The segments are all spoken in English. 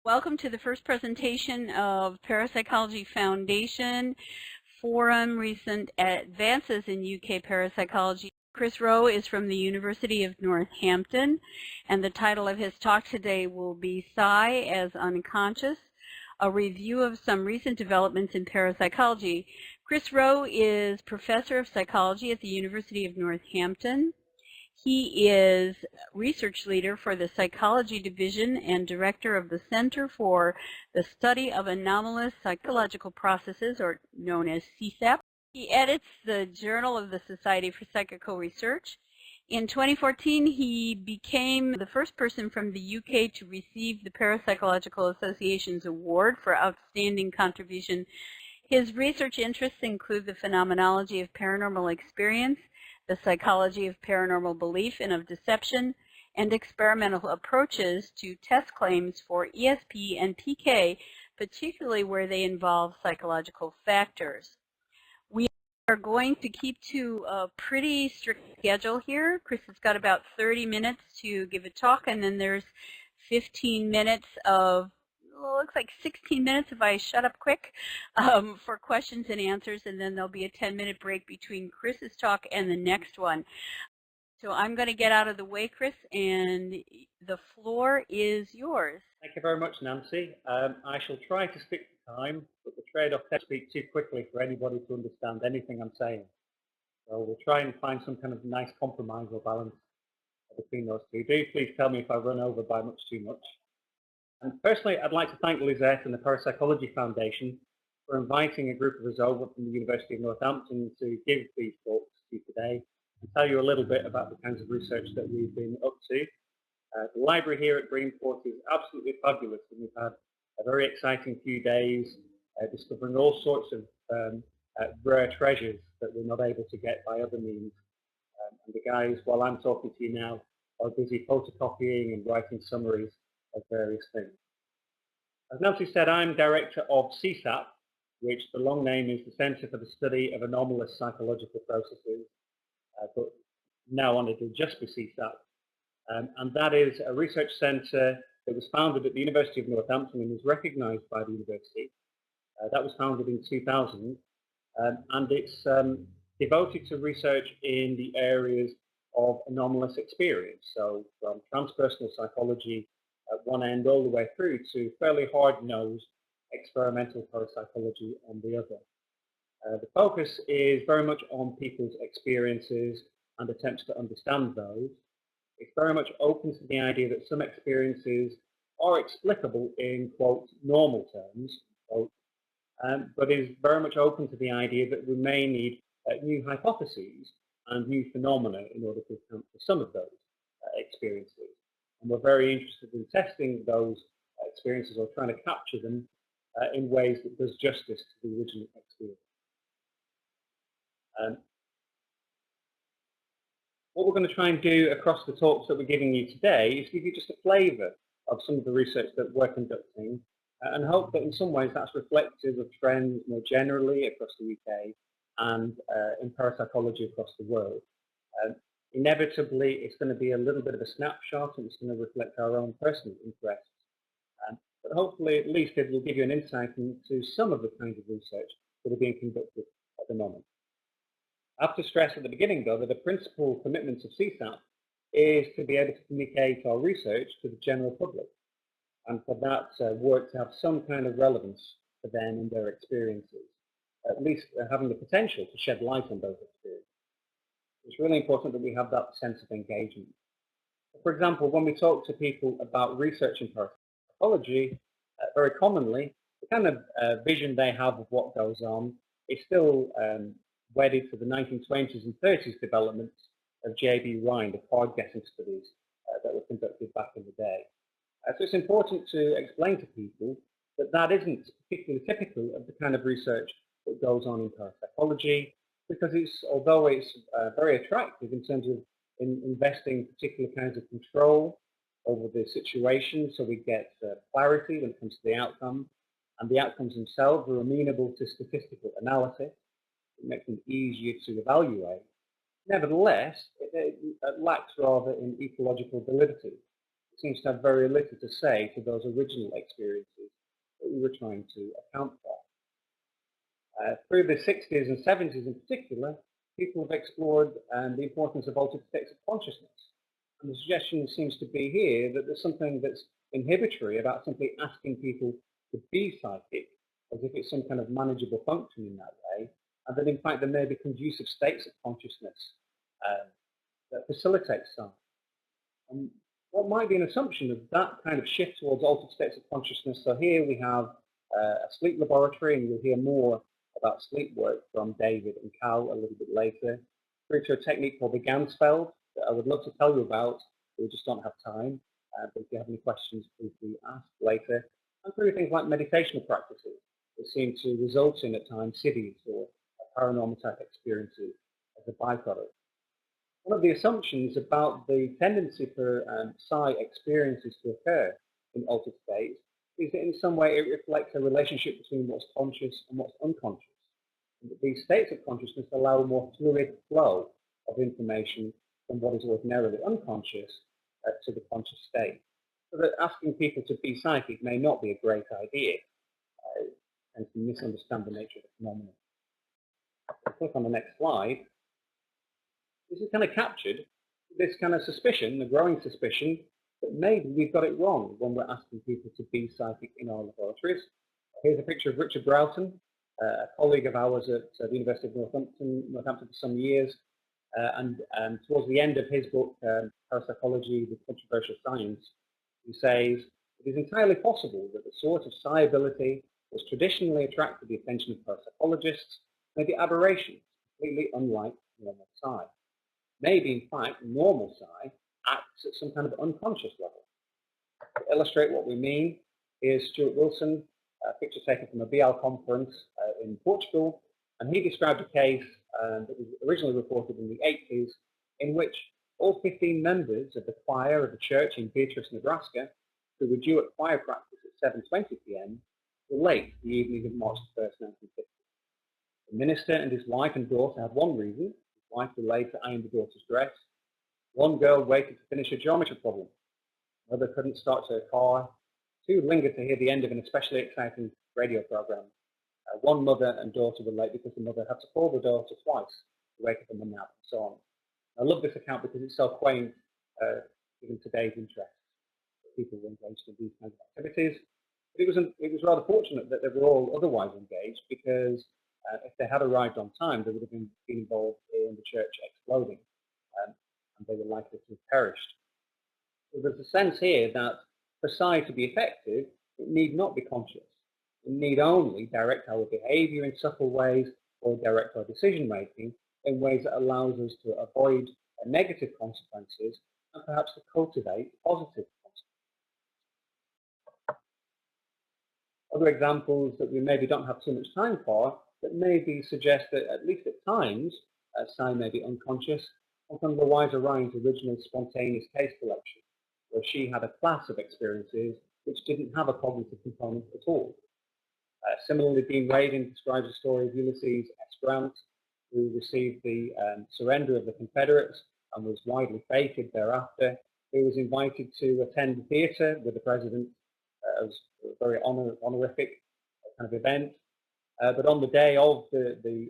Welcome to the first presentation of Parapsychology Foundation Forum Recent Advances in UK Parapsychology. Chris Rowe is from the University of Northampton, and the title of his talk today will be Psi as Unconscious, a review of some recent developments in parapsychology. Chris Rowe is professor of psychology at the University of Northampton. He is research leader for the Psychology Division and director of the Center for the Study of Anomalous Psychological Processes, or known as CSAP. He edits the Journal of the Society for Psychical Research. In 2014, he became the first person from the UK to receive the Parapsychological Association's award for outstanding contribution. His research interests include the phenomenology of paranormal experience, the psychology of paranormal belief and of deception, and experimental approaches to test claims for ESP and PK, particularly where they involve psychological factors. We are going to keep to a pretty strict schedule here. Chris has got about 30 minutes to give a talk, and then there's 15 minutes of looks like 16 minutes if I shut up quick for questions and answers, and then there'll be a 10-minute break between Chris's talk and the next one. So I'm going to get out of the way, Chris, and the floor is yours. Thank you very much, Nancy. I shall try to stick to time, but the trade-off is to speak too quickly for anybody to understand anything I'm saying. So we'll try and find some kind of nice compromise or balance between those two. Do please tell me if I run over by much too much. And personally, I'd like to thank Lizette and the Parapsychology Foundation for inviting a group of us over from the University of Northampton to give these talks to you today and tell you a little bit about the kinds of research that we've been up to. The library here at Greenport is absolutely fabulous, and we've had a very exciting few days discovering all sorts of rare treasures that we're not able to get by other means. And the guys, while I'm talking to you now, are busy photocopying and writing summaries of various things. As Nancy said, I'm director of CSAP, which the long name is the Center for the Study of Anomalous Psychological Processes, but now on it will just be CSAP. And that is a research center that was founded at the University of Northampton and is recognized by the university. That was founded in 2000, and it's devoted to research in the areas of anomalous experience, so from transpersonal psychology at one end all the way through to fairly hard-nosed experimental parapsychology on the other. The focus is very much on people's experiences and attempts to understand those. It's very much open to the idea that some experiences are explicable in, quote, normal terms, quote, but is very much open to the idea that we may need new hypotheses and new phenomena in order to account for some of those experiences. And we're very interested in testing those experiences or trying to capture them in ways that does justice to the original experience. What we're going to try and do across the talks that we're giving you today is give you just a flavour of some of the research that we're conducting and hope that in some ways that's reflective of trends more generally across the UK and in parapsychology across the world. Inevitably, it's going to be a little bit of a snapshot and it's going to reflect our own personal interests. But hopefully, at least, it will give you an insight into some of the kinds of research that are being conducted at the moment. I have to stress at the beginning, though, that the principal commitment of CSAP is to be able to communicate our research to the general public, and for that work to have some kind of relevance for them and their experiences, at least having the potential to shed light on those experiences. It's really important that we have that sense of engagement. For example, when we talk to people about research in parapsychology, very commonly, the kind of vision they have of what goes on is still wedded to the 1920s and 30s developments of J.B. Rhine, the card-guessing studies that were conducted back in the day. So it's important to explain to people that that isn't particularly typical of the kind of research that goes on in parapsychology, because although it's very attractive in terms of investing particular kinds of control over the situation, so we get clarity when it comes to the outcome, and the outcomes themselves are amenable to statistical analysis. It makes them easier to evaluate. Nevertheless, it lacks rather in ecological validity. seems to have very little to say to those original experiences that we were trying to account for. Through the 60s and 70s in particular, people have explored the importance of altered states of consciousness. And the suggestion seems to be here that there's something that's inhibitory about simply asking people to be psychic, as if it's some kind of manageable function in that way, and that in fact there may be conducive states of consciousness that facilitate psych. And what might be an assumption of that kind of shift towards altered states of consciousness? So here we have a sleep laboratory, and you'll hear more about sleep work from David and Cal a little bit later, through to a technique called the Ganzfeld that I would love to tell you about, but we just don't have time. But if you have any questions, please do ask later. And through things like meditational practices that seem to result in, at times, siddhis or paranormal type experiences as a byproduct. One of the assumptions about the tendency for psi experiences to occur in altered states is that in some way it reflects a relationship between what's conscious and what's unconscious. And that these states of consciousness allow a more fluid flow of information from what is ordinarily unconscious to the conscious state. So that asking people to be psychic may not be a great idea, and to misunderstand the nature of the phenomenon. I'll click on the next slide. This is kind of captured this kind of suspicion, the growing suspicion, that maybe we've got it wrong when we're asking people to be psychic in our laboratories. Here's a picture of Richard Broughton, a colleague of ours at the University of Northampton for some years, and towards the end of his book, Parapsychology, the Controversial Science, he says, it is entirely possible that the sort of psi ability that's traditionally attracted the attention of parapsychologists may be aberrations, completely unlike normal psi. Maybe, in fact, normal psi acts at some kind of unconscious level. To illustrate what we mean, here's Stuart Wilson, a picture taken from a BL conference in Portugal, and he described a case that was originally reported in the 80s, in which all 15 members of the choir of the church in Beatrice, Nebraska, who were due at choir practice at 7:20 p.m., were late the evening of March 1st, 1950. The minister and his wife and daughter had one reason. His wife was late to iron the daughter's dress. One girl waited to finish a geometry problem. Another couldn't start her car. Two lingered to hear the end of an especially exciting radio program. One mother and daughter were late because the mother had to call the daughter twice to wake up from the nap, and so on. I love this account because it's so quaint, given today's interest. People were engaged in these kinds of activities. But it was rather fortunate that they were all otherwise engaged, because if they had arrived on time, they would have been involved in the church exploding, and they were likely to have perished. So there's a sense here that for psi to be effective, it need not be conscious. It need only direct our behavior in subtle ways, or direct our decision making in ways that allows us to avoid negative consequences and perhaps to cultivate positive consequences. Other examples that we maybe don't have too much time for, that maybe suggest that at least at times, psi may be unconscious, and from Louisa Ryan's original spontaneous case collection, where she had a class of experiences which didn't have a cognitive component at all. Similarly, Dean Radin describes the story of Ulysses S. Grant, who received the surrender of the Confederates and was widely feted thereafter. He was invited to attend the theatre with the president. It was a very honorific kind of event. But on the day of the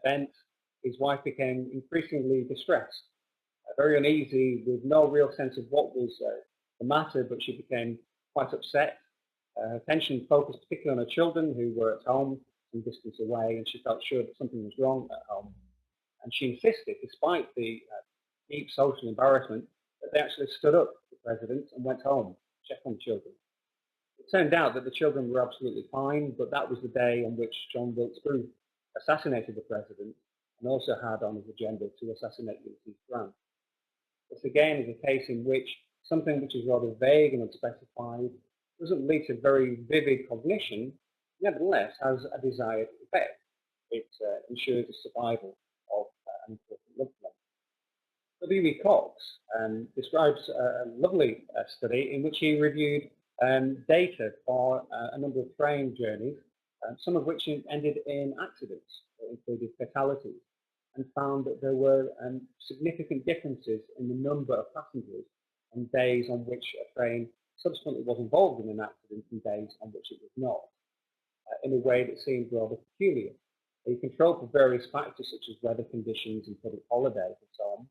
event, his wife became increasingly distressed, very uneasy, with no real sense of what was the matter, but she became quite upset. Her attention focused particularly on her children, who were at home some distance away, and she felt sure that something was wrong at home. And she insisted, despite the deep social embarrassment, that they actually stood up to the president and went home to check on the children. It turned out that the children were absolutely fine, but that was the day on which John Wilkes Booth assassinated the president, and also had on his agenda to assassinate Ulysses Grant. This again is a case in which something which is rather vague and unspecified doesn't lead to very vivid cognition, nevertheless has a desired effect. It ensures the survival of an important loved one. W.E. Cox describes a lovely study in which he reviewed data for a number of train journeys, some of which ended in accidents, that included fatalities, and found that there were significant differences in the number of passengers and days on which a train subsequently was involved in an accident and days on which it was not, in a way that seemed rather peculiar. They controlled for various factors such as weather conditions and public holidays and so on,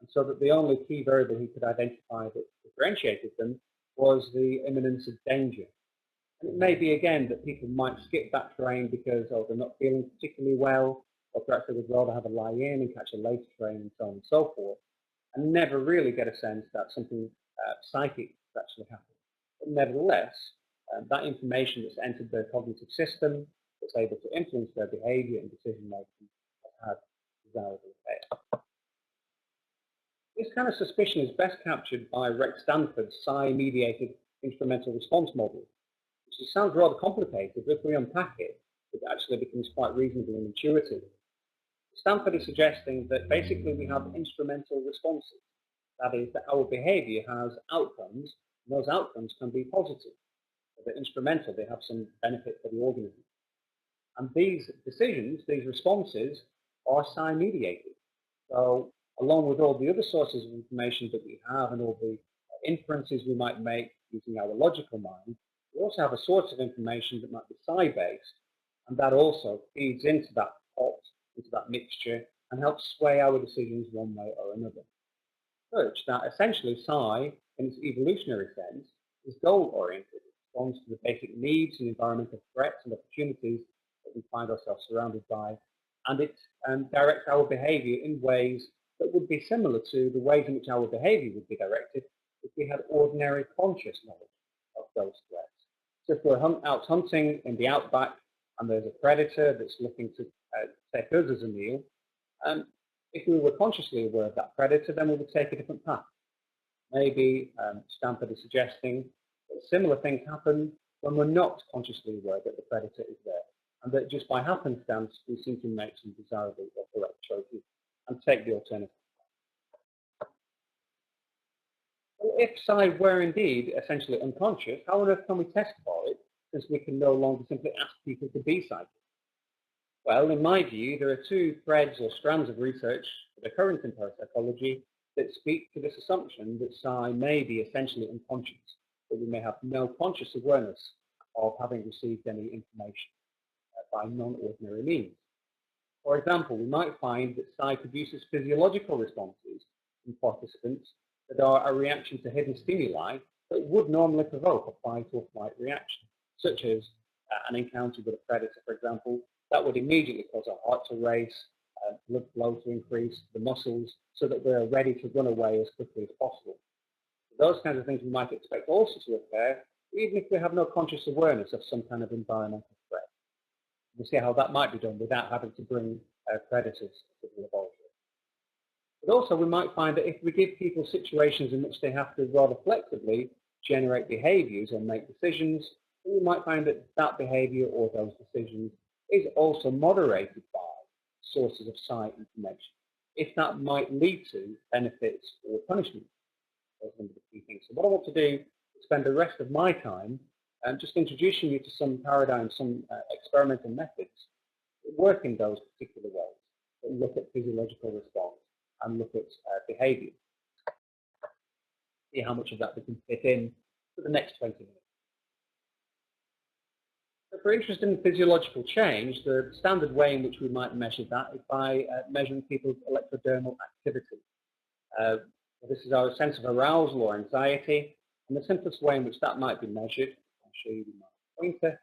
and so that the only key variable he could identify that differentiated them was the imminence of danger. And it may be again that people might skip that train because they're not feeling particularly well, or perhaps they would rather have a lie-in and catch a later train and so on and so forth, and never really get a sense that something psychic is actually happening. But nevertheless, that information that's entered their cognitive system, that's able to influence their behavior and decision making, has had desirable effects. This kind of suspicion is best captured by Rex Stanford's psi-mediated instrumental response model, which sounds rather complicated, but if we unpack it, it actually becomes quite reasonable and intuitive. Stanford is suggesting that basically we have instrumental responses. That is, that our behavior has outcomes, and those outcomes can be positive. They're instrumental, they have some benefit for the organism. And these decisions, these responses, are psi-mediated. So, along with all the other sources of information that we have and all the inferences we might make using our logical mind, we also have a source of information that might be psi-based, and that also feeds into that pot, into that mixture, and helps sway our decisions one way or another. Such that essentially psi, in its evolutionary sense, is goal-oriented. It responds to the basic needs and environmental threats and opportunities that we find ourselves surrounded by, and it directs our behavior in ways that would be similar to the ways in which our behavior would be directed if we had ordinary conscious knowledge of those threats. So if we're out hunting in the outback and there's a predator that's looking to take us as a meal, if we were consciously aware of that predator, then we would take a different path. Maybe Stanford is suggesting that similar things happen when we're not consciously aware that the predator is there, and that just by happenstance we seem to make some desirable or correct choices and take the alternative. Well, if psi were indeed essentially unconscious, how on earth can we test for it, since we can no longer simply ask people to be psychic? Well, in my view, there are two threads or strands of research that are current in parapsychology that speak to this assumption that psi may be essentially unconscious, that we may have no conscious awareness of having received any information by non-ordinary means. For example, we might find that psi produces physiological responses in participants that are a reaction to hidden stimuli that would normally provoke a fight or flight reaction, such as an encounter with a predator, for example, that would immediately cause our heart to race, blood flow to increase, the muscles, so that we're ready to run away as quickly as possible. Those kinds of things we might expect also to occur, even if we have no conscious awareness of some kind of environmental threat. We'll see how that might be done without having to bring predators to the laboratory. But also we might find that if we give people situations in which they have to rather flexibly generate behaviors or make decisions, we might find that that behavior or those decisions is also moderated by sources of psi information, if that might lead to benefits or punishment. Those are the key things. So what I want to do is spend the rest of my time just introducing you to some paradigms, some experimental methods that work in those particular ways, that look at physiological response and look at behavior. See how much of that we can fit in for the next 20 minutes. If we're interested in physiological change, the standard way in which we might measure that is by measuring people's electrodermal activity. This is our sense of arousal or anxiety, and the simplest way in which that might be measured, I'll show you with my pointer,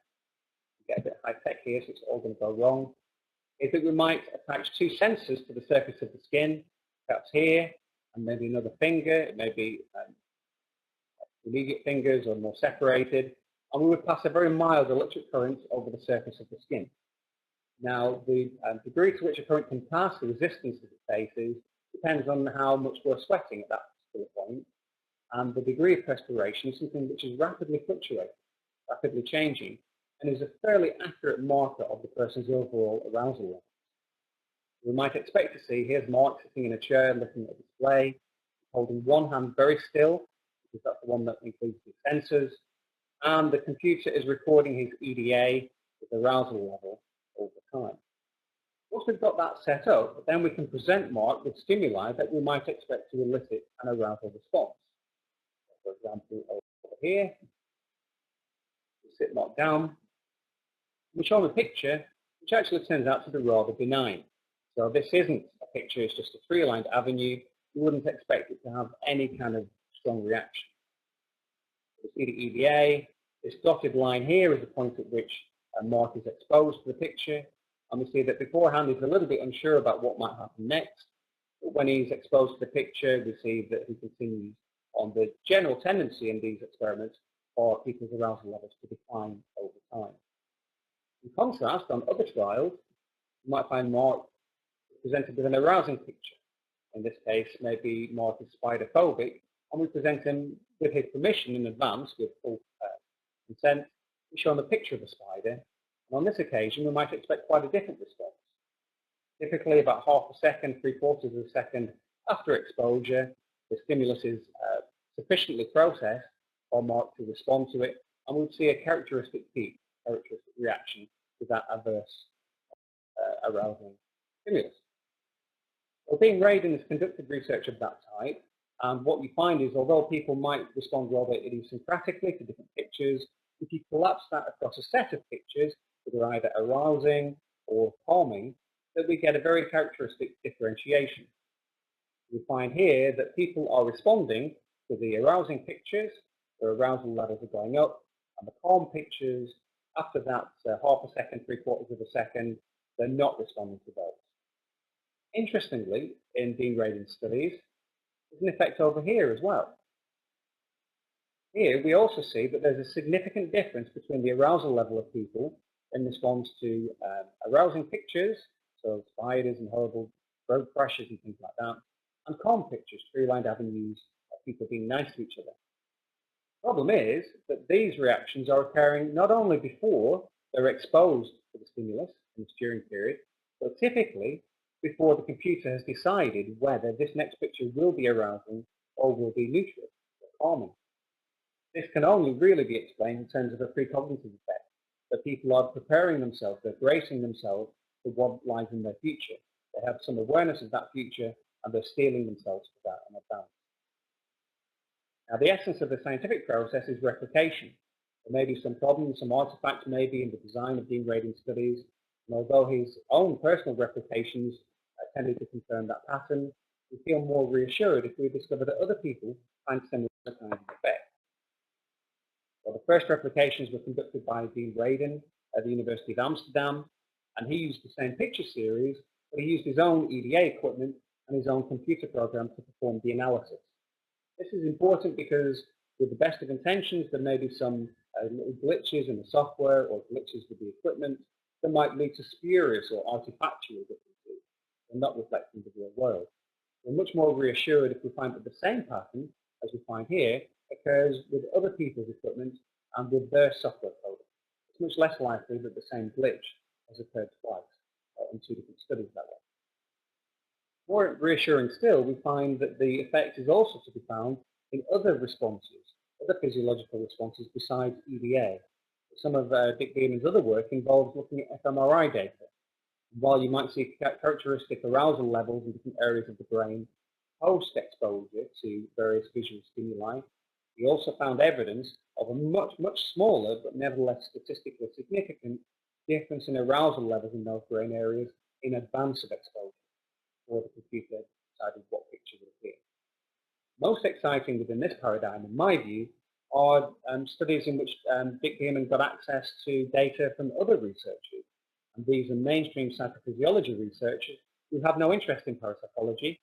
get a bit high-tech here so it's all going to go wrong, is that we might attach two sensors to the surface of the skin, perhaps here, and maybe another finger, it may be immediate fingers or more separated, and we would pass a very mild electric current over the surface of the skin. Now, the degree to which a current can pass, the resistance that it faces, depends on how much we're sweating at that particular point, and the degree of perspiration is something which is rapidly fluctuating, rapidly changing, and is a fairly accurate marker of the person's overall arousal level. We might expect to see, here's Mark sitting in a chair looking at a display, holding one hand very still, because that's the one that includes the sensors, and the computer is recording his EDA, his arousal level, over time. Once we've got that set up, then we can present Mark with stimuli that we might expect to elicit an arousal response. For example, over here, we sit knocked down. We show them a picture which actually turns out to be rather benign. So this isn't a picture, it's just a three-lined avenue. You wouldn't expect it to have any kind of strong reaction. We see the EVA. This dotted line here is the point at which Mark is exposed to the picture. And we see that beforehand he's a little bit unsure about what might happen next. But when he's exposed to the picture, we see that he continues on the general tendency in these experiments for people's arousal levels to decline over time. In contrast, on other trials, you might find Mark presented with an arousing picture. In this case, maybe Mark is spider-phobic, and we present him with his permission in advance, with full consent. We show him a picture of a spider, and on this occasion, we might expect quite a different response. Typically, about half a second, 3/4 of a second after exposure, the stimulus is sufficiently processed for Mark to respond to it, and we'll see a characteristic peak, characteristic reaction to that adverse arousing stimulus. Well, Dean Radin has conducted research of that type, and what you find is, although people might respond rather idiosyncratically to different pictures, if you collapse that across a set of pictures that are either arousing or calming, that we get a very characteristic differentiation. We find here that people are responding to the arousing pictures, their arousal levels are going up, and the calm pictures, after that half a second, 3/4 of a second, they're not responding to those. Interestingly, in Dean Radin's studies, there's an effect over here as well. Here we also see that there's a significant difference between the arousal level of people in response to arousing pictures, so spiders and horrible road crashes and things like that, and calm pictures, three-lined avenues of people being nice to each other. The problem is that these reactions are occurring not only before they're exposed to the stimulus in the steering period, but typically before the computer has decided whether this next picture will be arousing or will be neutral or calming. This can only really be explained in terms of a precognitive effect, that people are preparing themselves, they're bracing themselves for what lies in their future. They have some awareness of that future and they're steeling themselves for that in advance. Now, the essence of the scientific process is replication. There may be some problems, some artifacts maybe in the design of Dean Radin's studies, and although his own personal replications tended to confirm that pattern, we feel more reassured if we discover that other people find similar kinds of effects. Well, the first replications were conducted by Dean Radin at the University of Amsterdam, and he used the same picture series, but he used his own EDA equipment and his own computer program to perform the analysis. This is important because with the best of intentions, there may be some little glitches in the software or glitches with the equipment that might lead to spurious or artifactual differences and not reflecting the real world. We're much more reassured if we find that the same pattern, as we find here, occurs with other people's equipment and with their software code. It's much less likely that the same glitch has occurred twice in two different studies that way. More reassuring still, we find that the effect is also to be found in other responses, other physiological responses besides EDA. Some of Dick Beeman's other work involves looking at fMRI data. While you might see characteristic arousal levels in different areas of the brain post-exposure to various visual stimuli, he also found evidence of a much, much smaller, but nevertheless statistically significant difference in arousal levels in those brain areas in advance of exposure, before the computer decided what picture would appear. Most exciting within this paradigm, in my view, are studies in which Dick Beeman got access to data from other researchers. And these are mainstream psychophysiology researchers who have no interest in parapsychology.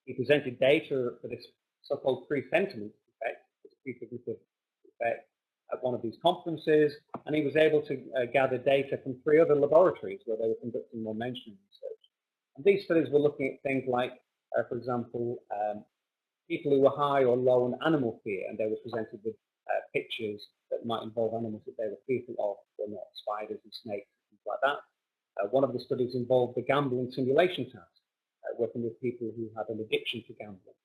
He presented data for this so-called presentiment effect, this precognitive effect, at one of these conferences, and he was able to gather data from 3 other laboratories where they were conducting more mainstream research. And these studies were looking at things like, for example, people who were high or low on animal fear, and they were presented with pictures that might involve animals that they were fearful of, or not, spiders and snakes, things like that. One of the studies involved the gambling simulation task, working with people who had an addiction to gambling.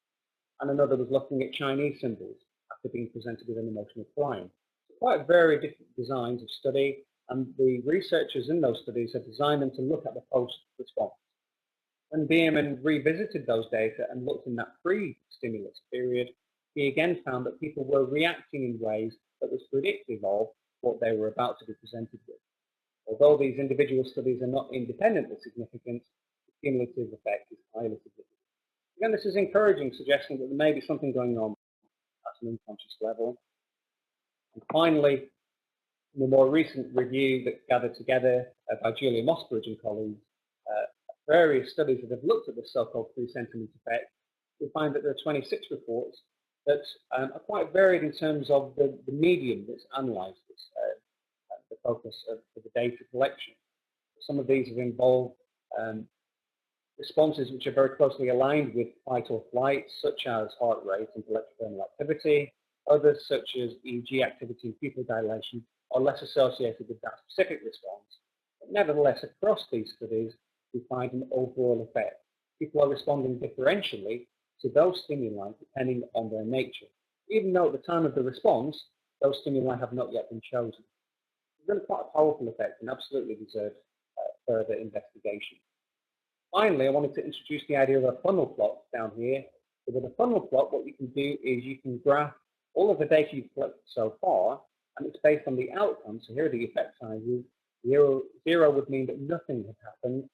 And another was looking at Chinese symbols after being presented with an emotional crime. So quite very different designs of study, and the researchers in those studies have designed them to look at the post-response. When Beeman revisited those data and looked in that pre-stimulus period, he again found that people were reacting in ways that was predictive of what they were about to be presented with. Although these individual studies are not independently significant, the cumulative effect is highly significant. Again, this is encouraging, suggesting that there may be something going on at an unconscious level. And finally, in a more recent review that gathered together by Julia Mossbridge and colleagues, various studies that have looked at the so-called presentiment effect, we find that there are 26 reports that are quite varied in terms of the medium that's analysed, the focus of the data collection. Some of these have involved responses which are very closely aligned with fight or flight, such as heart rate and electrothermal activity. Others, such as EEG activity and pupil dilation, are less associated with that specific response. But nevertheless, across these studies, we find an overall effect. People are responding differentially to those stimuli depending on their nature, even though at the time of the response, those stimuli have not yet been chosen. It's really quite a powerful effect and absolutely deserves further investigation. Finally, I wanted to introduce the idea of a funnel plot down here. So with a funnel plot, what you can do is you can graph all of the data you've collected so far, and it's based on the outcome. So here are the effect sizes. Zero would mean that nothing had happened.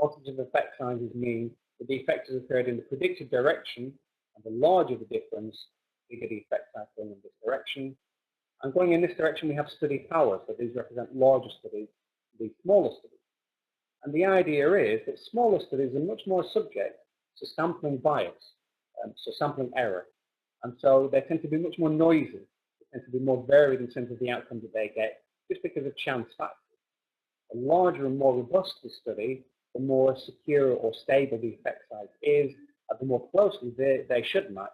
Positive effect sizes mean that the effect has occurred in the predicted direction, and the larger the difference, the bigger the effect size going in this direction. And going in this direction, we have study power. So these represent larger studies, these smaller studies. And the idea is that smaller studies are much more subject to sampling bias, so sampling error. And so they tend to be much more noisy. They tend to be more varied in terms of the outcome that they get, just because of chance factors. The larger and more robust the study, the more secure or stable the effect size is, and the more closely they should match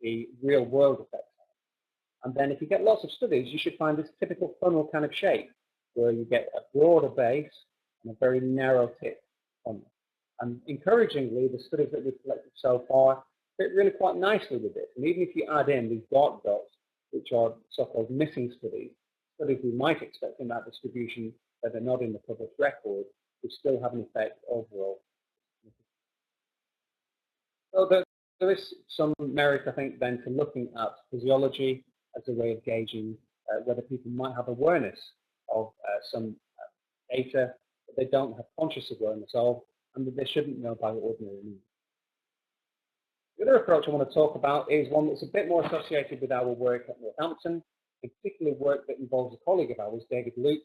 the real world effect size. And then if you get lots of studies, you should find this typical funnel kind of shape, where you get a broader base and a very narrow tip on them. And encouragingly, the studies that we've collected so far fit really quite nicely with this. And even if you add in these dark dots, which are so-called missing studies, studies we might expect in that distribution that are not in the published record, which still have an effect overall. So there is some merit, I think, then to looking at physiology as a way of gauging whether people might have awareness of some data that they don't have conscious awareness of, and that they shouldn't know by ordinary means. The other approach I want to talk about is one that's a bit more associated with our work at Northampton, in particular work that involves a colleague of ours, David Luke,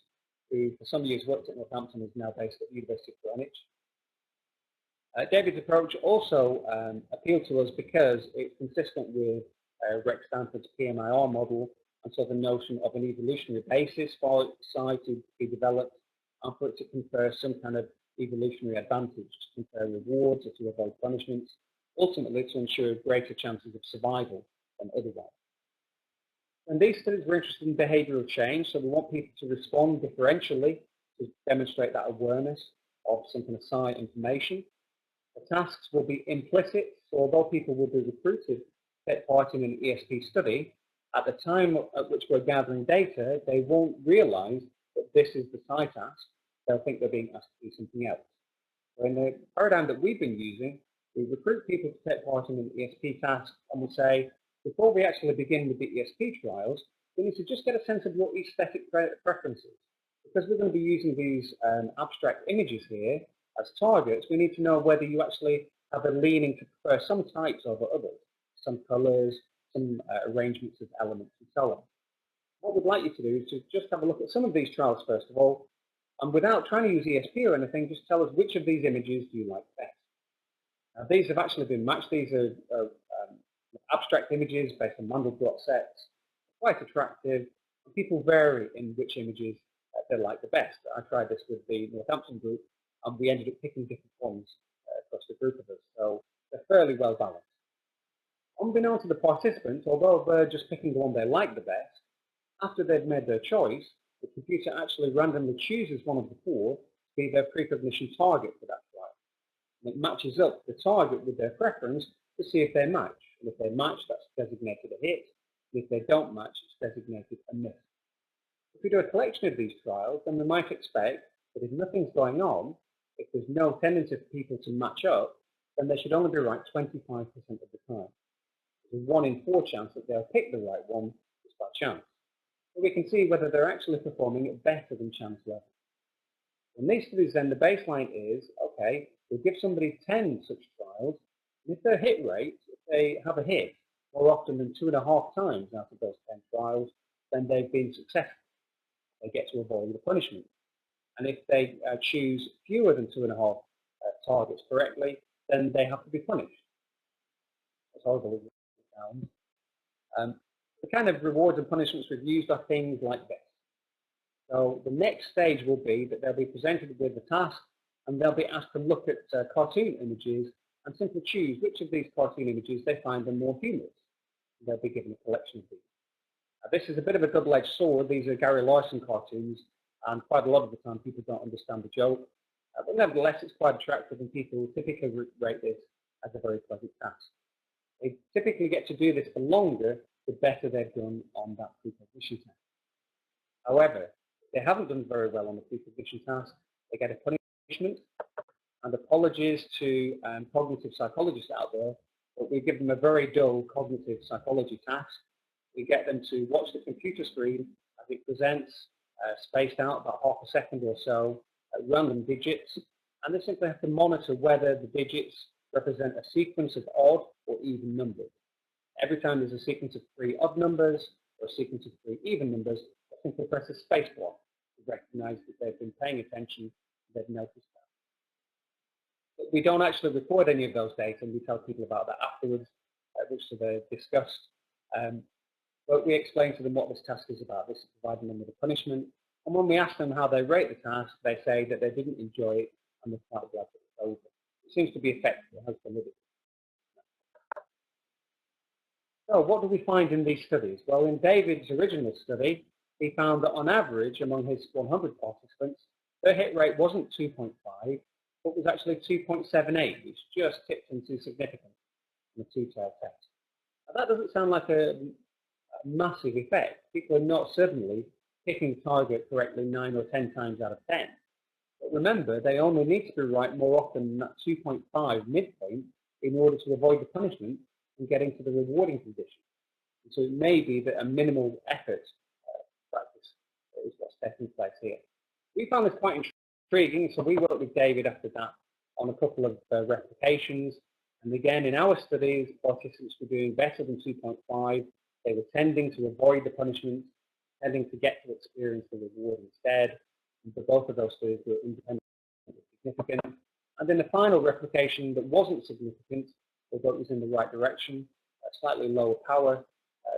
who for some years worked at Northampton and is now based at the University of Greenwich. David's approach also appealed to us because it's consistent with Rex Stanford's PMIR model, and so the notion of an evolutionary basis for psi to be developed and for it to confer some kind of evolutionary advantage, to confer rewards or to avoid punishments, ultimately to ensure greater chances of survival than otherwise. And these studies were interested in behavioural change, so we want people to respond differentially to demonstrate that awareness of some kind of psi information. The tasks will be implicit, so although people will be recruited to take part in an ESP study, at the time at which we're gathering data, they won't realise that this is the psi task. They'll think they're being asked to do something else. So in the paradigm that we've been using, we recruit people to take part in an ESP task, and we say, before we actually begin with the ESP trials, we need to just get a sense of your aesthetic preferences. Because we're going to be using these abstract images here as targets, we need to know whether you actually have a leaning to prefer some types over others, some colours, some arrangements of elements, and so on. What we'd like you to do is to just have a look at some of these trials first of all, and without trying to use ESP or anything, just tell us which of these images do you like best. Now, these have actually been matched. These are abstract images based on Mandelbrot sets, quite attractive. And people vary in which images they like the best. I tried this with the Northampton group, and we ended up picking different ones across the group of us. So they're fairly well balanced. Unbeknown to the participants, although they're just picking the one they like the best, after they've made their choice, the computer actually randomly chooses one of the four to be their precognition target for that trial. And it matches up the target with their preference to see if they match. And if they match, that's designated a hit. And if they don't match, it's designated a miss. If we do a collection of these trials, then we might expect that if nothing's going on, if there's no tendency for people to match up, then they should only be right 25% of the time. There's a 1 in 4 chance that they'll pick the right one just by chance. So we can see whether they're actually performing better than chance level. In these studies then, the baseline is, okay, we give somebody 10 such trials, and if their hit rate, if they have a hit more often than 2.5 times out of those 10 trials, then they've been successful. They get to avoid the punishment. And if they choose fewer than 2.5 targets correctly, then they have to be punished. That's horrible as it sounds. The kind of rewards and punishments we've used are things like this. So the next stage will be that they'll be presented with the task, and they'll be asked to look at cartoon images and simply choose which of these cartoon images they find them more humorous. They'll be given a collection of these. This is a bit of a double-edged sword. These are Gary Larson cartoons, and quite a lot of the time people don't understand the joke. But nevertheless, it's quite attractive, and people typically rate this as a very pleasant task. They typically get to do this for longer, the better they've done on that precognition task. However, if they haven't done very well on the precognition task, they get a punishment. And apologies to cognitive psychologists out there, but we give them a very dull cognitive psychology task. We get them to watch the computer screen as it presents, spaced out about half a second or so, at random digits, and they simply have to monitor whether the digits represent a sequence of odd or even numbers. Every time there's a sequence of 3 odd numbers or a sequence of 3 even numbers, they simply press a space bar to recognize that they've been paying attention, they've noticed that. But we don't actually record any of those data, and we tell people about that afterwards, which they're discussed. But we explain to them what this task is about. This is providing them with a punishment. And when we ask them how they rate the task, they say that they didn't enjoy it and they're quite glad that it's over. It seems to be effective. It has validity. So what do we find in these studies? Well, in David's original study, he found that on average, among his 100 participants, their hit rate wasn't 2.5, but was actually 2.78, which just tipped into significance in a 2-tailed test. Now, that doesn't sound like a massive effect. People are not suddenly picking the target correctly 9 or 10 times out of 10. But remember, they only need to be right more often than that 2.5 midpoint in order to avoid the punishment and get into the rewarding condition. And so it may be that a minimal effort practice is what's taking place here. We found this quite intriguing, so we worked with David after that on a couple of replications. And again, in our studies, participants were doing better than 2.5. They were tending to avoid the punishment, tending to get to experience the reward instead. And for both of those studies were independently significant. And in the final replication that wasn't significant, the vote was in the right direction, slightly lower power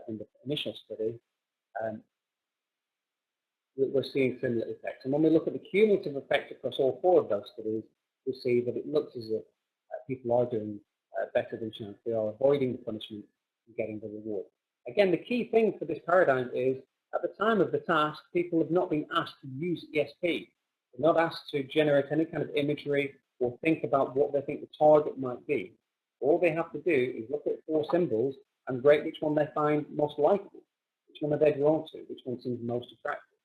than the initial study. We're seeing similar effects. And when we look at the cumulative effect across all 4 of those studies, we see that it looks as if people are doing better than chance. They are avoiding the punishment and getting the reward. Again, the key thing for this paradigm is, at the time of the task, people have not been asked to use ESP. They're not asked to generate any kind of imagery or think about what they think the target might be. All they have to do is look at 4 symbols and rate which one they find most likely, which one are they drawn to, which one seems most attractive.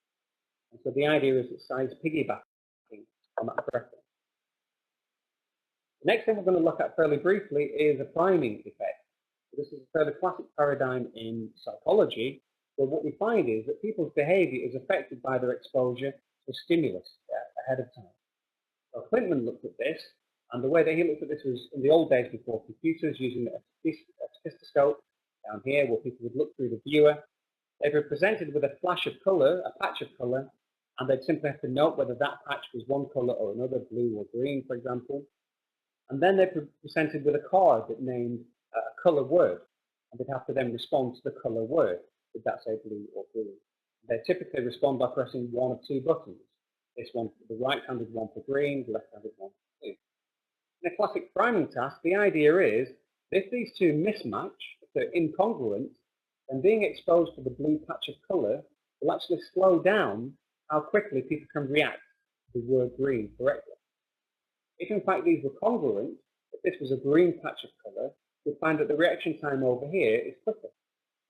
And so the idea is that science piggybacking on that preference. The next thing we're going to look at fairly briefly is a priming effect. This is a fairly classic paradigm in psychology, where what we find is that people's behavior is affected by their exposure to stimulus ahead of time. So Clintman looked at this, and the way that he looked at this was in the old days before computers, using a stethoscope down here, where people would look through the viewer. They were presented with a flash of colour, a patch of colour, and they'd simply have to note whether that patch was one colour or another, blue or green, for example. And then they were presented with a card that named a colour word, and they'd have to then respond to the colour word. Did that say blue or green? They typically respond by pressing one of 2 buttons. This one, the right-handed one for green, the left-handed one for blue. In a classic priming task, the idea is, if these 2 mismatch, if they're incongruent, then being exposed to the blue patch of colour will actually slow down how quickly people can react to the word green correctly. If in fact these were congruent, if this was a green patch of colour, we'd find that the reaction time over here is quicker.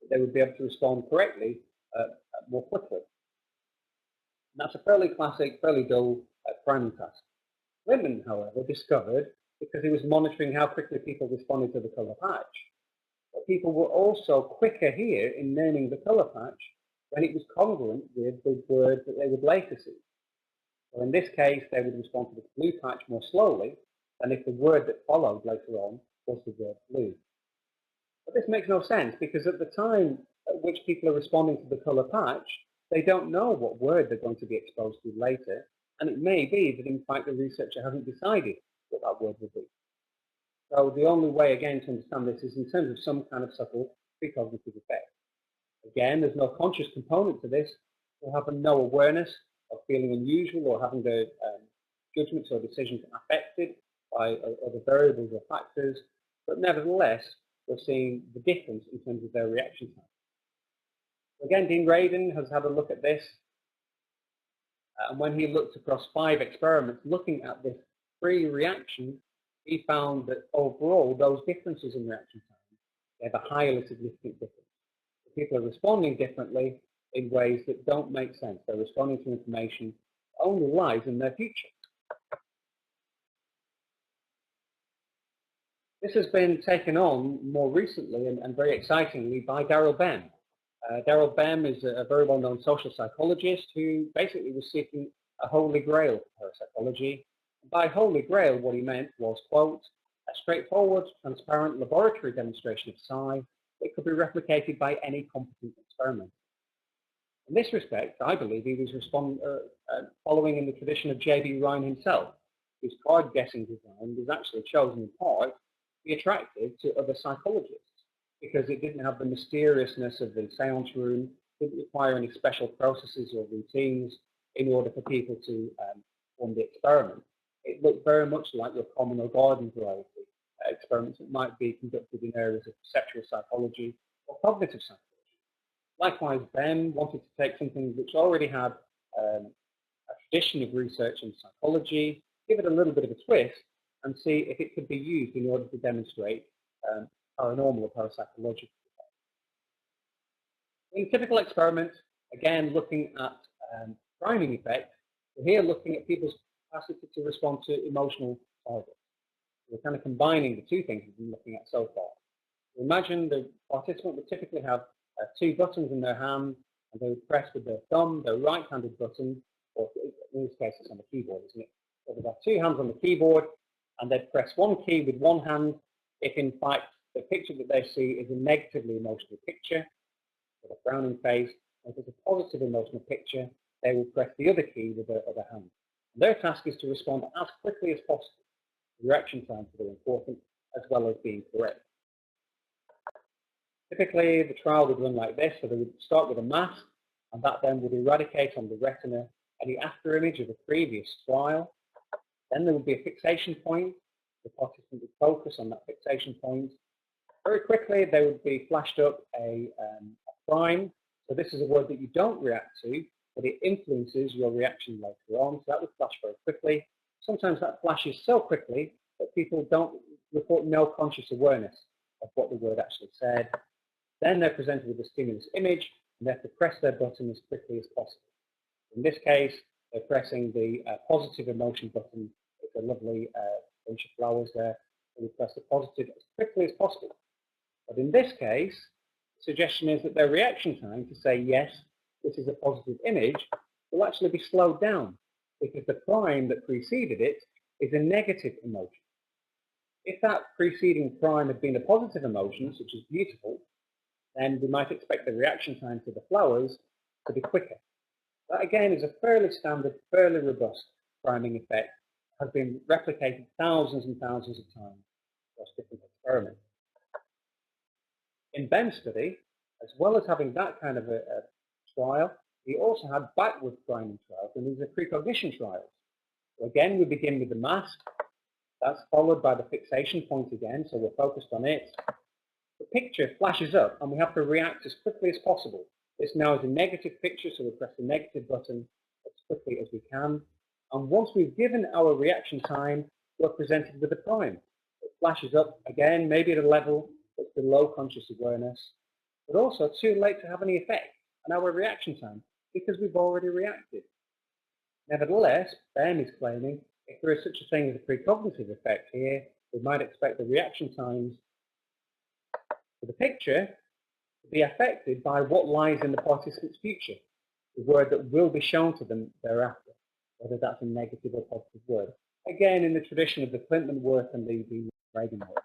That they would be able to respond correctly more quickly. And that's a fairly classic, fairly dull priming task. Clintman, however, discovered, because he was monitoring how quickly people responded to the colour patch, that people were also quicker here in naming the colour patch when it was congruent with the word that they would later see. So in this case, they would respond to the blue patch more slowly than if the word that followed later on was the word blue. But this makes no sense, because at the time at which people are responding to the colour patch, they don't know what word they're going to be exposed to later, and it may be that in fact the researcher hasn't decided what that word will be. So the only way, again, to understand this is in terms of some kind of subtle precognitive effect. Again, there's no conscious component to this. We'll have no awareness of feeling unusual or having their judgments or decisions affected by other variables or factors, but nevertheless, we're seeing the difference in terms of their reaction time. Again, Dean Radin has had a look at this, and when he looked across 5 experiments looking at this pre-reaction, he found that overall those differences in reaction time, they have a highly significant difference. People are responding differently in ways that don't make sense. They're responding to information that only lies in their future. This has been taken on more recently and very excitingly by Daryl Bem. Daryl Bem is a very well-known social psychologist who basically was seeking a holy grail for parapsychology. By holy grail, what he meant was, quote, a straightforward, transparent laboratory demonstration of psi that could be replicated by any competent experiment. In this respect, I believe he was following in the tradition of J.B. Rhine himself, whose card guessing design was actually chosen in part to be attractive to other psychologists, because it didn't have the mysteriousness of the seance room, didn't require any special processes or routines in order for people to form the experiment. It looked very much like your common or garden variety experiments that might be conducted in areas of perceptual psychology or cognitive psychology. Likewise, Ben wanted to take something which already had a tradition of research in psychology, give it a little bit of a twist, and see if it could be used in order to demonstrate paranormal or parapsychological effects. In a typical experiment, again looking at priming effect, we're here looking at people's capacity to respond to emotional targets. We're kind of combining the two things we've been looking at so far. Imagine the participant would typically have 2 buttons in their hand, and they would press with their thumb, their right-handed button, or in this case it's on the keyboard, isn't it? So they've got 2 hands on the keyboard, and they'd press one key with one hand if in fact the picture that they see is a negatively emotional picture, with a frowning face. If it's a positive emotional picture, they will press the other key with their other hand. And their task is to respond as quickly as possible. The reaction times are important, as well as being correct. Typically, the trial would run like this. So they would start with a mask, and that then would eradicate on the retina any after image of a previous trial. Then there would be a fixation point. The participant would focus on that fixation point. Very quickly, there would be flashed up a prime. So this is a word that you don't react to, but it influences your reaction later on. So that would flash very quickly. Sometimes that flashes so quickly that people don't report no conscious awareness of what the word actually said. Then they're presented with a stimulus image, and they have to press their button as quickly as possible. In this case, they're pressing the positive emotion button. It's a lovely bunch of flowers there. So we press the positive as quickly as possible. But in this case, the suggestion is that their reaction time to say, yes, this is a positive image, will actually be slowed down, because the prime that preceded it is a negative emotion. If that preceding prime had been a positive emotion, such as beautiful, then we might expect the reaction time to the flowers to be quicker. That again is a fairly standard, fairly robust priming effect, has been replicated thousands and thousands of times across different experiments. In Ben's study, as well as having that kind of a trial, he also had backward priming trials, and these are precognition trials. So again, we begin with the mask. That's followed by the fixation point again, so we're focused on it. The picture flashes up, and we have to react as quickly as possible. This now is a negative picture, so we press the negative button as quickly as we can. And once we've given our reaction time, we're presented with a prime. It flashes up again, maybe at a level that's below conscious awareness, but also too late to have any effect on our reaction time because we've already reacted. Nevertheless, Ben is claiming if there is such a thing as a precognitive effect here, we might expect the reaction times for the picture to be affected by what lies in the participant's future, the word that will be shown to them thereafter, whether that's a negative or positive word. Again, in the tradition of the Clintman work and the Reagan work.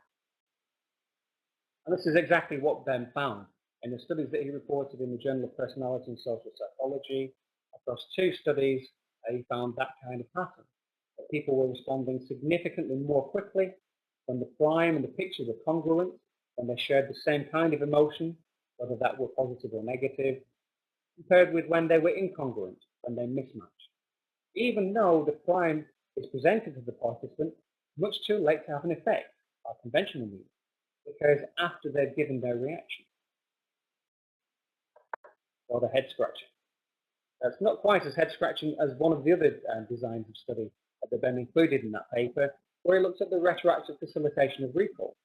And this is exactly what Ben found. In the studies that he reported in the Journal of Personality and Social Psychology, across 2 studies, he found that kind of pattern. That people were responding significantly more quickly when the prime and the picture were congruent, when they shared the same kind of emotion, whether that were positive or negative, compared with when they were incongruent, when they mismatched. Even though the prime is presented to the participant much too late to have an effect by conventional means, because after they've given their reaction, or the head scratching. It's not quite as head scratching as one of the other designs of study that have been included in that paper, where he looked at the retroactive facilitation of recall.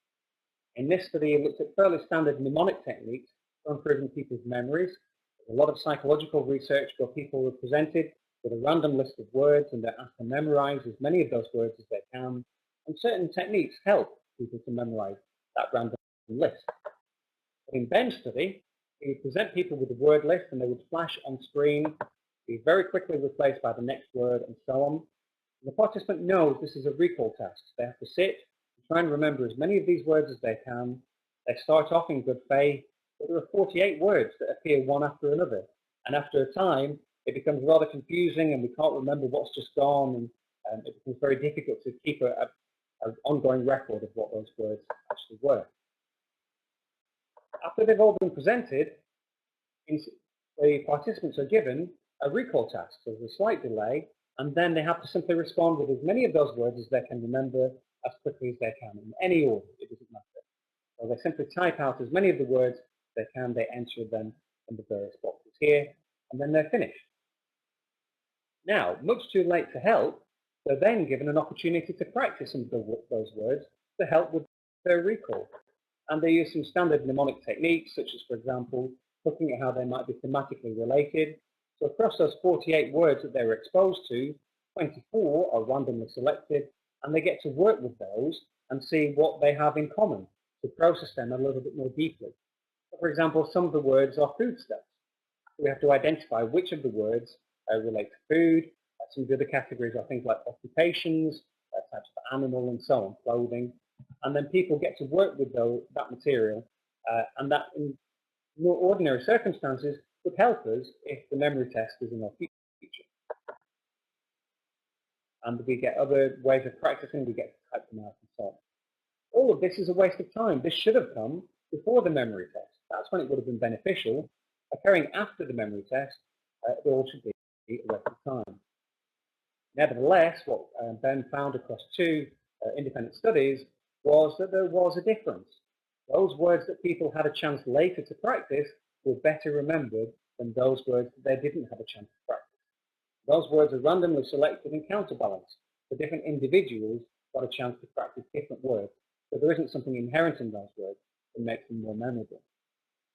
In this study, he looked at fairly standard mnemonic techniques for improving people's memories. There's a lot of psychological research where people were presented with a random list of words and they're asked to memorize as many of those words as they can, and certain techniques help people to memorize that random list. But in Ben's study, he would present people with a word list and they would flash on screen, be very quickly replaced by the next word, and so on. And the participant knows this is a recall task. They have to sit and try and remember as many of these words as they can. They start off in good faith, but there are 48 words that appear one after another. And after a time, it becomes rather confusing and we can't remember what's just gone, and it becomes very difficult to keep an ongoing record of what those words actually were. After they've all been presented, the participants are given a recall task. So there's a slight delay, and then they have to simply respond with as many of those words as they can remember as quickly as they can, in any order, it doesn't matter. So they simply type out as many of the words as they can, they enter them in the various boxes here, and then they're finished. Now, much too late to help, they're then given an opportunity to practice some of those words to help with their recall. And they use some standard mnemonic techniques, such as, for example, looking at how they might be thematically related. So across those 48 words that they were exposed to, 24 are randomly selected, and they get to work with those and see what they have in common to process them a little bit more deeply. So for example, some of the words are foodstuffs. We have to identify which of the words relate to food. Some of the other categories are things like occupations, types of animal, and so on, clothing. And then people get to work with that material, and that in more ordinary circumstances would help us if the memory test is in our future. And we get other ways of practicing, we get to type them out and so on. All of this is a waste of time. This should have come before the memory test. That's when it would have been beneficial. Occurring after the memory test, it all should be a waste of time. Nevertheless, what Ben found across 2 independent studies was that there was a difference. Those words that people had a chance later to practice were better remembered than those words that they didn't have a chance to practice. Those words are randomly selected and counterbalanced. The different individuals got a chance to practice different words, so there isn't something inherent in those words that makes them more memorable.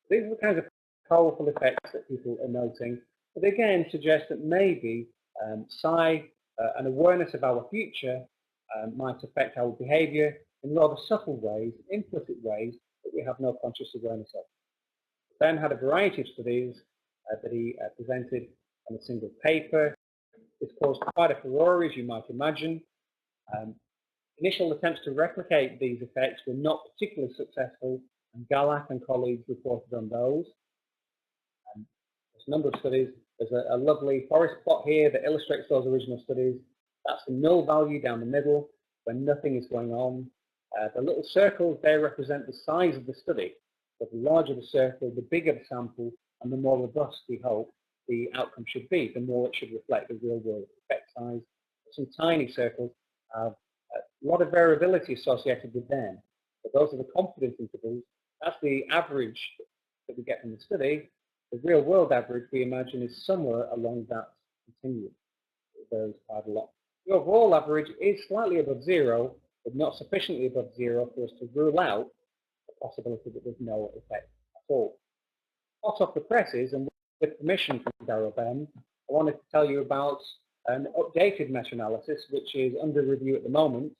These are the kinds of powerful effects that people are noting, but again suggest that maybe an awareness of our future might affect our behavior in rather subtle ways, implicit ways that we have no conscious awareness of. Ben had a variety of studies that he presented on a single paper. This caused quite a furore, as you might imagine. Initial attempts to replicate these effects were not particularly successful, and Galak and colleagues reported on those. There's a number of studies. There's a lovely forest plot here that illustrates those original studies. That's the null value down the middle when nothing is going on. The little circles there represent the size of the study. So the larger the circle, the bigger the sample, and the more robust we hope the outcome should be, the more it should reflect the real world effect size. Some tiny circles have a lot of variability associated with them. But those are the confidence intervals. That's the average that we get from the study. The real world average, we imagine, is somewhere along that continuum. It varies quite a lot. The overall average is slightly above 0, but not sufficiently above 0 for us to rule out the possibility that there's no effect at all. Hot off the presses, and with permission from Darryl Ben, I wanted to tell you about an updated meta-analysis which is under review at the moment.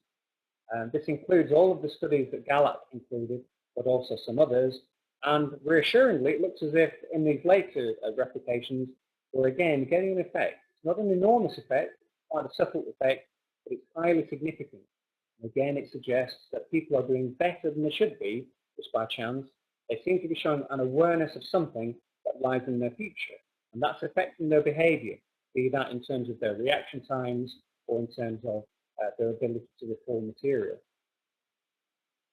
This includes all of the studies that Galak included but also some others. And reassuringly, it looks as if in these later replications, we're again getting an effect. It's not an enormous effect, quite a subtle effect, but it's highly significant. And again, it suggests that people are doing better than they should be, just by chance. They seem to be showing an awareness of something that lies in their future, and that's affecting their behavior, be that in terms of their reaction times or in terms of their ability to recall material.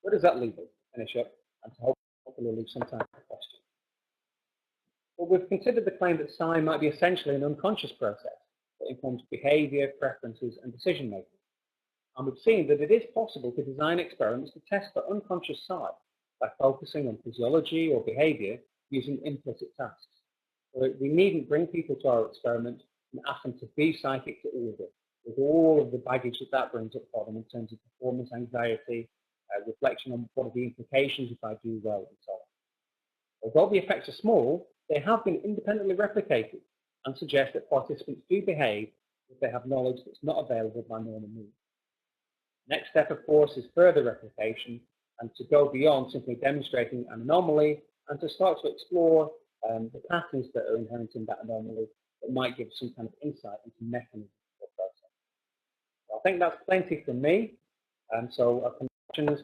Where does that leave us? Finish up, and to hopefully leave some time for questions. Well, we've considered the claim that psi might be essentially an unconscious process that informs behavior, preferences, and decision making. And we've seen that it is possible to design experiments to test for unconscious psi by focusing on physiology or behavior using implicit tasks. So we needn't bring people to our experiment and ask them to be psychic to order, with all of the baggage that that brings up for them in terms of performance anxiety, reflection on what are the implications if I do well, and so on. Although the effects are small, they have been independently replicated and suggest that participants do behave if they have knowledge that's not available by normal means. Next step, of course, is further replication and to go beyond simply demonstrating an anomaly and to start to explore the patterns that are inherent in that anomaly that might give some kind of insight into mechanisms or process. So I think that's plenty from me. So questions.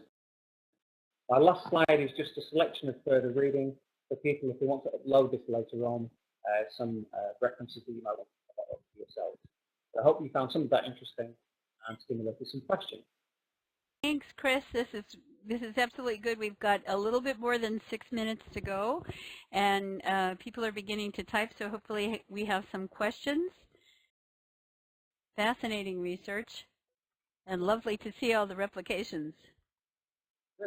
My last slide is just a selection of further reading for people if they want to upload this later on, some references that you might want to put up for yourselves. So I hope you found some of that interesting and stimulated some questions. Thanks, Chris. This is absolutely good. We've got a little bit more than 6 minutes to go, and people are beginning to type, so hopefully we have some questions. Fascinating research, and lovely to see all the replications.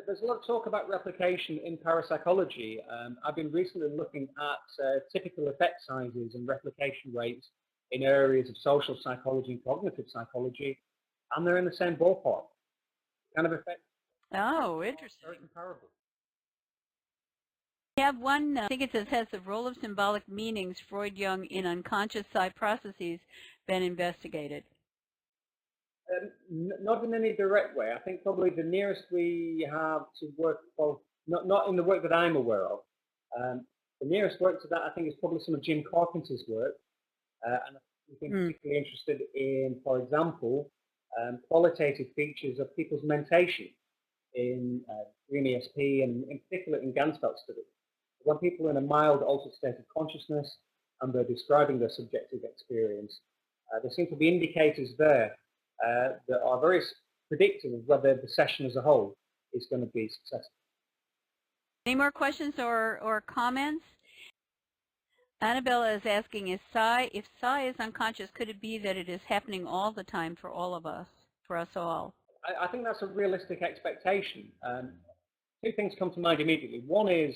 There's a lot of talk about replication in parapsychology. I've been recently looking at typical effect sizes and replication rates in areas of social psychology and cognitive psychology, and they're in the same ballpark. Kind of effect. Oh, interesting. Very comparable. We have one, I think it says, has the role of symbolic meanings, Freud Jung, in unconscious psi processes been investigated? Not in any direct way. I think probably the nearest we have to work, well, not in the work that I'm aware of. The nearest work to that, I think, is probably some of Jim Carpenter's work. And I've been particularly interested in, for example, qualitative features of people's mentation in Dream ESP and in particular in Ganzfeld studies. When people are in a mild altered state of consciousness and they're describing their subjective experience, there seem to be indicators there that are very predictive of whether the session as a whole is going to be successful. Any more questions or comments? Annabella is asking, if psi is unconscious, could it be that it is happening all the time for all of us, for us all? I think that's a realistic expectation. Two things come to mind immediately. One is,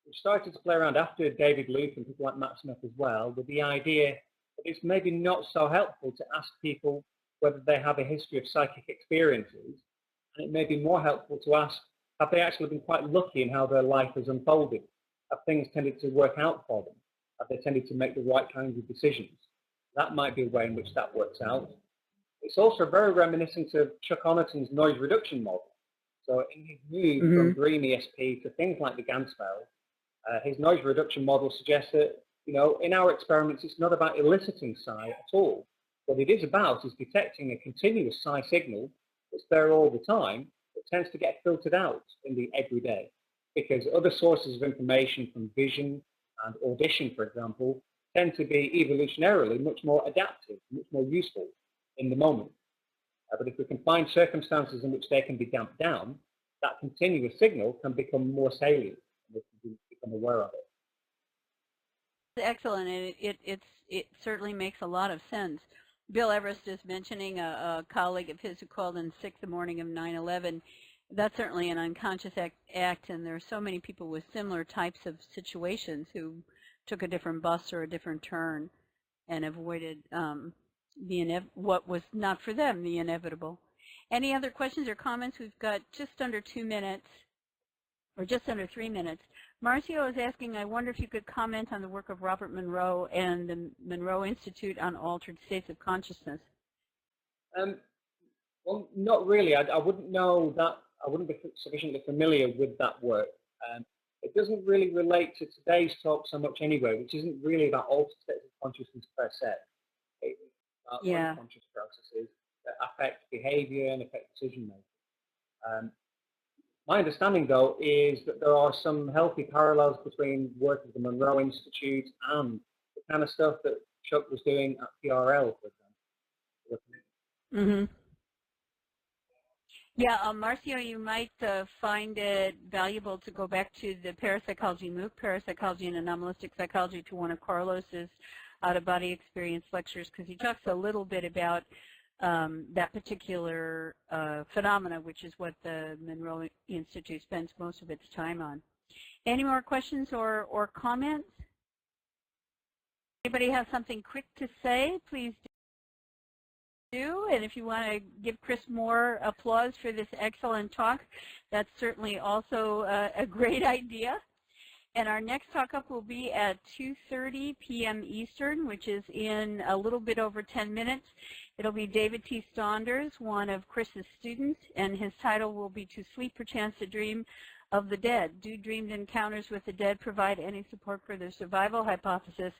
we started to play around after David Luke and people like Matt Smith as well, with the idea that it's maybe not so helpful to ask people whether they have a history of psychic experiences, and it may be more helpful to ask, have they actually been quite lucky in how their life has unfolded? Have things tended to work out for them? Have they tended to make the right kinds of decisions? That might be a way in which that works out. It's also very reminiscent of Chuck Honerton's noise reduction model. So in his move from Dream ESP to things like the Ganzfeld, his noise reduction model suggests that, in our experiments, it's not about eliciting psi at all. What it is about is detecting a continuous psi signal that's there all the time that tends to get filtered out in the everyday, because other sources of information from vision and audition, for example, tend to be evolutionarily much more adaptive, much more useful in the moment. But if we can find circumstances in which they can be damped down, that continuous signal can become more salient, and we can become aware of it. Excellent, and it certainly makes a lot of sense. Bill Everest is mentioning a colleague of his who called in sick the morning of 9/11. That's certainly an unconscious act, and there are so many people with similar types of situations who took a different bus or a different turn and avoided what was not for them, the inevitable. Any other questions or comments? We've got just under 2 minutes, or just under 3 minutes. Marcio is asking, I wonder if you could comment on the work of Robert Monroe and the Monroe Institute on altered states of consciousness. Well, not really. I wouldn't know that. I wouldn't be sufficiently familiar with that work. It doesn't really relate to today's talk so much anyway, which isn't really about altered states of consciousness per se. It's about unconscious processes that affect behavior and affect decision making. My understanding, though, is that there are some healthy parallels between work of the Monroe Institute and the kind of stuff that Chuck was doing at PRL, for example. Yeah, Marcio, you might find it valuable to go back to the Parapsychology MOOC, Parapsychology and Anomalistic Psychology, to one of Carlos's out-of-body experience lectures, because he talks a little bit about that particular phenomena, which is what the Monroe Institute spends most of its time on. Any more questions or comments? Anybody have something quick to say, please do. And if you want to give Chris more applause for this excellent talk, that's certainly also a great idea. And our next talk up will be at 2:30 p.m. Eastern, which is in a little bit over 10 minutes. It'll be David T. Saunders, one of Chris's students, and his title will be To Sleep Perchance to Dream of the Dead. Do dreamed encounters with the dead provide any support for their survival hypothesis?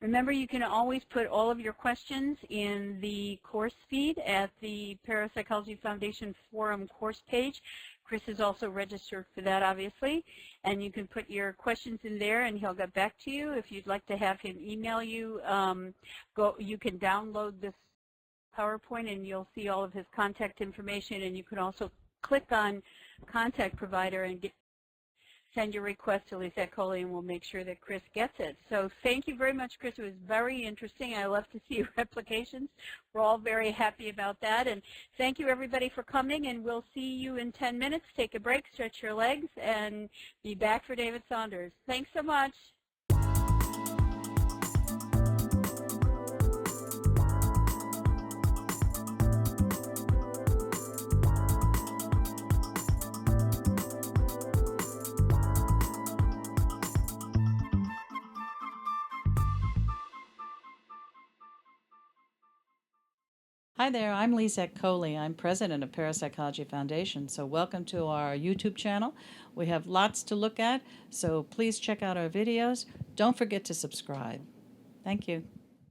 Remember, you can always put all of your questions in the course feed at the Parapsychology Foundation Forum course page. Chris is also registered for that, obviously, and you can put your questions in there and he'll get back to you. If you'd like to have him email you, you can download this PowerPoint and you'll see all of his contact information, and you can also click on contact provider and send your request to Lisette Coley, and we'll make sure that Chris gets it. So thank you very much, Chris. It was very interesting. I love to see replications. We're all very happy about that. And thank you, everybody, for coming, and we'll see you in 10 minutes. Take a break, stretch your legs, and be back for David Saunders. Thanks so much. Hi there, I'm Lisette Coley. I'm president of Parapsychology Foundation, so welcome to our YouTube channel. We have lots to look at, so please check out our videos. Don't forget to subscribe. Thank you.